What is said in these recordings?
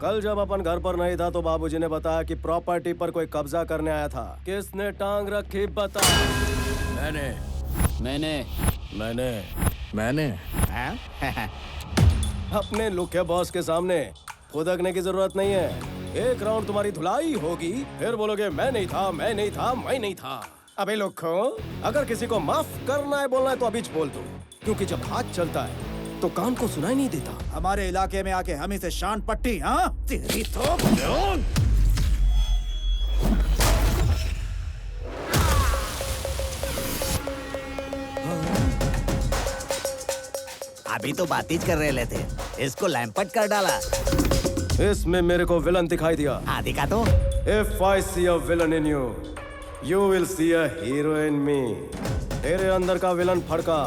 कल जब अपन घर पर नहीं था तो बाबूजी ने बताया कि प्रॉपर्टी पर कोई कब्जा करने आया था। किसने टांग रखी बता। मैंने मैंने मैंने मैंने अपने लुखे बॉस के सामने खुदकने की जरूरत नहीं है। एक राउंड तुम्हारी धुलाई होगी, फिर बोलोगे मैं नहीं था, मैं नहीं था, मैं नहीं था। अबे लुखो, अगर किसी को माफ करना है बोलना है तो अभी बोल दो, क्योंकि जब हाथ चलता है तो कान को सुनाई नहीं देता। हमारे इलाके में आके हम इसे शान पट्टी, हाँ? तेरी तो अभी तो बातचीत कर रहे थे, इसको लैंपट कर डाला। इसमें मेरे को विलन दिखाई दिया। हाँ दिखा तो। If I see a villain in you, you will see a hero in me. तेरे अंदर का विलन फड़का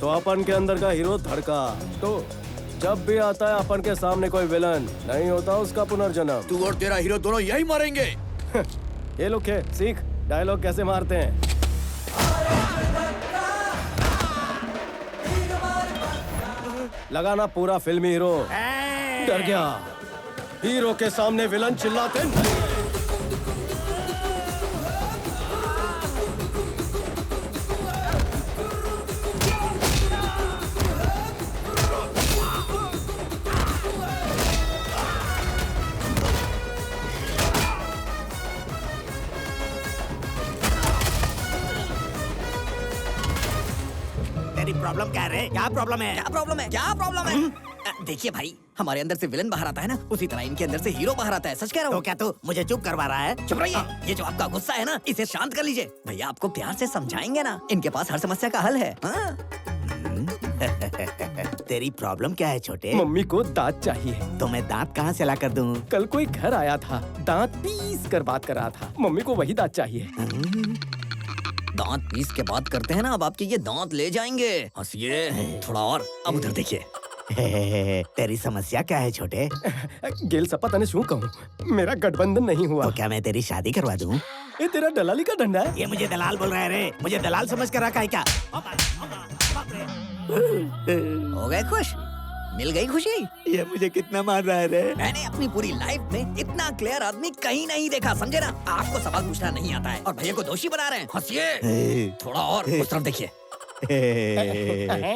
तो अपन के अंदर का हीरो धड़का। तो जब भी आता है अपन के सामने कोई विलन, नहीं होता उसका पुनर्जन्म। तू और तेरा हीरो दोनों यही मरेंगे। ये लोग के सीख डायलॉग कैसे मारते हैं। लगाना पूरा फिल्मी हीरो। डर गया। हीरो के सामने विलन चिल्लाते नहीं। तेरी प्रॉब्लम क्या है? क्या प्रॉब्लम है? क्या प्रॉब्लम है? क्या प्रॉब्लम है? देखिए भाई, हमारे अंदर से विलन बाहर आता है ना, उसी तरह इनके अंदर से हीरो बाहर आता है। सच कह रहा तो हूँ। क्या तू मुझे चुप करवा रहा है? चुप रहिए। ये जो आपका गुस्सा है ना, इसे शांत कर लीजिए। भैया आपको प्यार से समझाएंगे ना, इनके पास हर समस्या का हल है। हाँ? तेरी प्रॉब्लम क्या है छोटे? मम्मी को दांत चाहिए। तो मैं दांत कहाँ से ला कर दूँ? कल कोई घर आया था, दांत पीस कर बात कर रहा था। मम्मी को वही दांत चाहिए। दांत पीस के बात करते हैं ना, अब आपके ये दांत ले जाएंगे। हंसिए थोड़ा और। अब उधर देखिए। तेरी समस्या क्या है छोटे? गेल सपा तने शू कहूँ, मेरा गठबंधन नहीं हुआ। तो क्या मैं तेरी शादी करवा दूँ? ये तेरा दलाली का डंडा है। ये मुझे दलाल बोल रहा है रे? मुझे दलाल समझ कर रखा है क्या? हो गए खुश? मिल गई खुशी? ये मुझे कितना मार रहा है रे? मैंने अपनी पूरी लाइफ में इतना क्लियर आदमी कहीं नहीं देखा, समझे ना? आपको सवाल पूछना नहीं आता है और भैया को दोषी बना रहे हैं। हंसिए थोड़ा और। उस तरफ देखिए।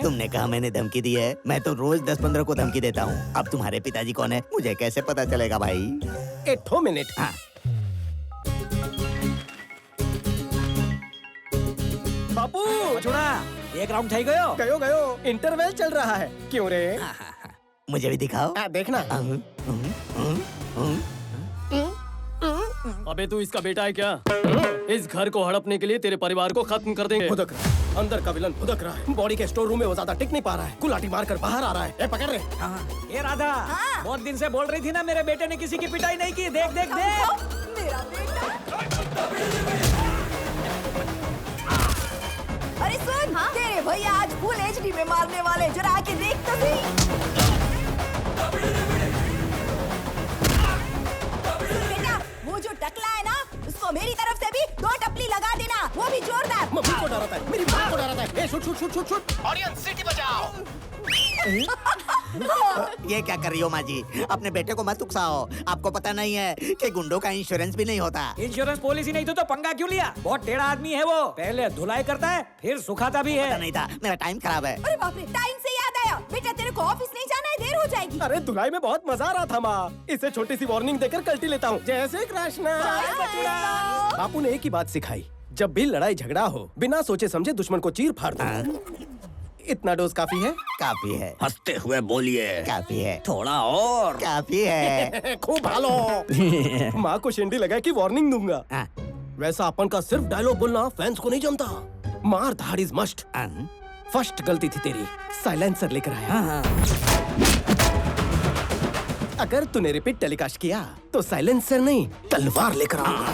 तुमने कहा मैंने धमकी दी है? मैं तो रोज 10-15 को धमकी देता हूँ। अब तुम्हारे पिताजी कौन है मुझे कैसे पता चलेगा भाई? एक मिनट। हाँ। बापू छोड़ा, एक राउंड થઈ ગયો। गयो इंटरवल चल रहा है। क्यों रे? मुझे भी दिखाओ। देखना। अबे तू इसका बेटा है क्या? इस घर को हड़पने के लिए तेरे परिवार को खत्म कर देंगे। भुदक रहा है। अंदर का विलन भुदक रहा है। बॉडी के स्टोर रूम में वो ज्यादा टिक नहीं पा रहा है। गुलाटी मार कर बाहर आ रहा है। पकड़ रहे। ये राधा, बहुत दिन से बोल रही थी ना मेरे बेटे ने किसी की पिटाई नहीं की। देख देख देख। मेरा बेटा। अरे सुन, तेरे भैया आज फुल एचडी में मारने वाले, जरा आके देख तो सही। बेटा, वो जो टकला है ना, उसको मेरी तरफ से भी 2 टपली लगा देना, वो भी जोरदार। मम्मी को डराता है, मेरी माँ को डराता है। ए, शूट। ऑडियंस सिटी बजाओ। ये क्या कर रही हो माँ जी? अपने बेटे को मत उकसाओ। आपको पता नहीं है कि गुंडों का इंश्योरेंस भी नहीं होता। इंश्योरेंस पॉलिसी नहीं तो पंगा क्यों लिया? बहुत टेढ़ा आदमी है वो। पहले धुलाई करता है, फिर सुखाता भी पता है। नहीं था, मेरा टाइम खराब है। अरे बाप रे, टाइम से याद आया। बेटा तेरे को ऑफिस नहीं जाना है, देर हो जाएगी। अरे धुलाई में बहुत मजा आ रहा था माँ। इसे छोटी सी वार्निंग देकर कल्टी लेता हूँ। जय श्री कृष्ण। बापू ने एक ही बात सिखाई, जब भी लड़ाई झगड़ा हो बिना सोचे समझे दुश्मन को चीर फाड़ दो। इतना डोज काफी है? काफी है। हंसते हुए बोलिए। काफी है। थोड़ा और। काफी है। खूब भालो। माँ को शेंडी लगा कि वार्निंग दूंगा। हाँ। वैसा अपन का सिर्फ डायलॉग बोलना फैंस को नहीं जमता। मार धाड़ इज मस्ट। फर्स्ट गलती थी तेरी, साइलेंसर लेकर आया। अगर तूने रिपीट टेलीकास्ट किया तो साइलेंसर नहीं तलवार लेकर आऊंगा।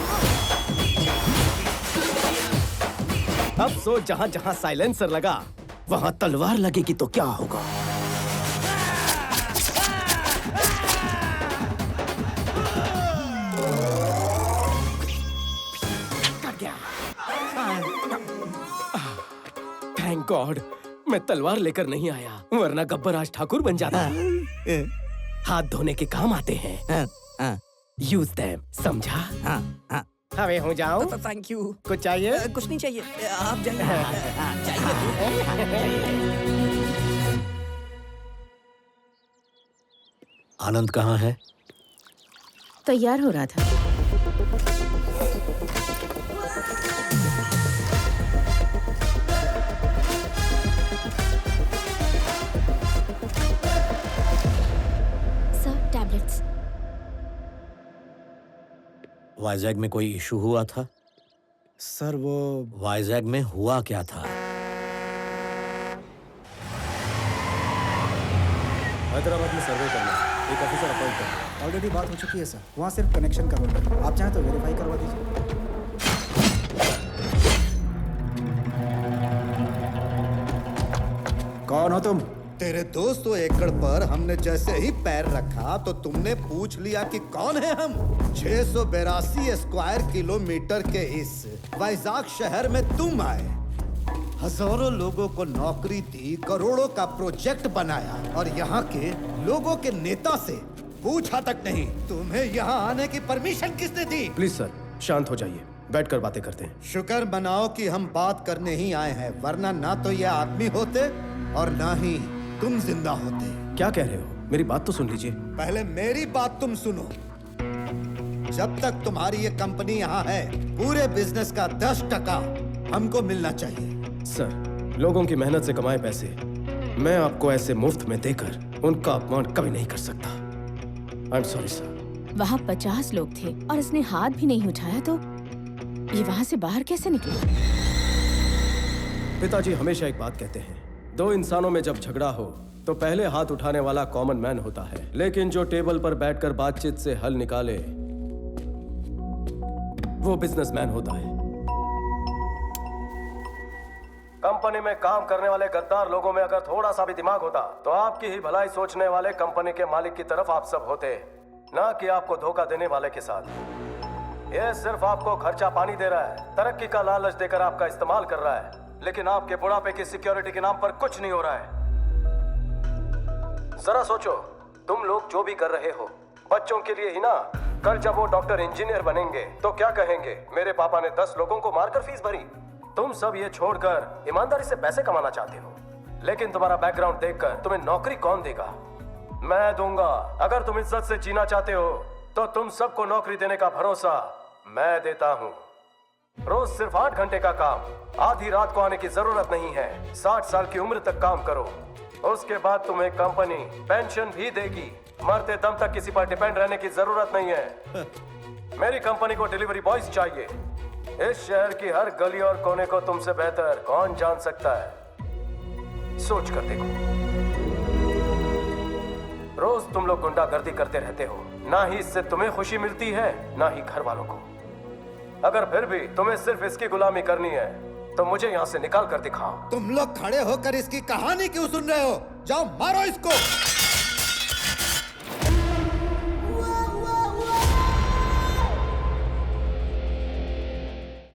अब सोच, जहाँ जहाँ साइलेंसर लगा वहाँ तलवार लगेगी तो क्या होगा? कट गया। थैंक गॉड, मैं तलवार लेकर नहीं आया, वरना गब्बर आज ठाकुर बन जाता। हाथ धोने के काम आते हैं। हाँ, हाँ, यूज देम, समझा? हाँ, हाँ। हवे हो जाऊं? Thank you. कुछ चाहिए? कुछ नहीं चाहिए, आप जाइए। चाहिए। आनंद कहाँ है? तैयार हो रहा था। Sir, tablets. वाइजैग में कोई इशू हुआ था? सर वो वाइजैग में हुआ क्या था? हैदराबाद में सर्वे करना, एक ऑफिसर अपॉइंट करना। ऑलरेडी बात हो चुकी है सर, वहाँ सिर्फ कनेक्शन करना है। आप चाहें तो वेरीफाई करवा दीजिए। कौन हो तुम? तेरे 200 एकड़ पर हमने जैसे ही पैर रखा तो तुमने पूछ लिया कि कौन है हम। 682 स्क्वायर किलोमीटर के इस वाइजाग शहर में तुम आए, हजारों लोगों को नौकरी दी, करोड़ों का प्रोजेक्ट बनाया और यहाँ के लोगों के नेता से पूछा तक नहीं तुम्हें यहाँ आने की परमिशन किसने दी? प्लीज सर, शांत हो जाइए, बैठकर बातें करते हैं। शुक्र मनाओ कि हम बात करने ही आए हैं, वरना ना तो ये आदमी होते और ना ही तुम जिंदा होते। क्या कह रहे हो? मेरी बात तो सुन लीजिए। पहले मेरी बात तुम सुनो। जब तक तुम्हारी ये कंपनी यहाँ है, पूरे बिजनेस का 10% हमको मिलना चाहिए। सर, लोगों की मेहनत से कमाए पैसे मैं आपको ऐसे मुफ्त में देकर उनका अपमान कभी नहीं कर सकता। I am sorry sir. वहाँ 50 लोग थे और इसने हाथ भी नहीं उठाया तो ये वहाँ से बाहर कैसे निकला? पिताजी हमेशा एक बात कहते हैं, दो इंसानों में जब झगड़ा हो तो पहले हाथ उठाने वाला कॉमन मैन होता है, लेकिन जो टेबल पर बैठकर बातचीत से हल निकाले वो बिजनेसमैन होता है। कंपनी में काम करने वाले गद्दार लोगों में अगर थोड़ा सा भी दिमाग होता तो आपकी ही भलाई सोचने वाले कंपनी के मालिक की तरफ आप सब होते, ना कि आपको धोखा देने वाले के साथ। ये सिर्फ आपको खर्चा पानी दे रहा है, तरक्की का लालच देकर आपका इस्तेमाल कर रहा है, लेकिन आपके बुढ़ापे की सिक्योरिटी के नाम पर कुछ नहीं हो रहा है। जरा सोचो, तुम लोग जो भी कर रहे हो बच्चों के लिए ही ना। कल जब वो डॉक्टर इंजीनियर बनेंगे तो क्या कहेंगे, मेरे पापा ने 10 लोगों को मारकर फीस भरी। तुम सब ये छोड़कर ईमानदारी से पैसे कमाना चाहते हो, लेकिन तुम्हारा बैकग्राउंड देखकर तुम्हें नौकरी कौन देगा? मैं दूंगा। अगर तुम इज्जत से जीना चाहते हो तो तुम सबको नौकरी देने का भरोसा मैं देता हूँ। रोज सिर्फ 8 घंटे का काम, आधी रात को आने की जरूरत नहीं है। 60 साल की उम्र तक काम करो, उसके बाद तुम्हें कंपनी पेंशन भी देगी। मरते दम तक किसी पर डिपेंड रहने की जरूरत नहीं है। मेरी कंपनी को डिलीवरी बॉयज चाहिए। इस शहर की हर गली और कोने को तुमसे बेहतर कौन जान सकता है? सोच कर देखो। रोज तुम लोग गुंडागर्दी करते रहते हो, ना ही इससे तुम्हें खुशी मिलती है ना ही घर वालों को। अगर फिर भी तुम्हें सिर्फ इसकी गुलामी करनी है तो मुझे यहाँ से निकाल कर दिखाओ। तुम लोग खड़े होकर इसकी कहानी क्यों सुन रहे हो? जाओ मारो इसको।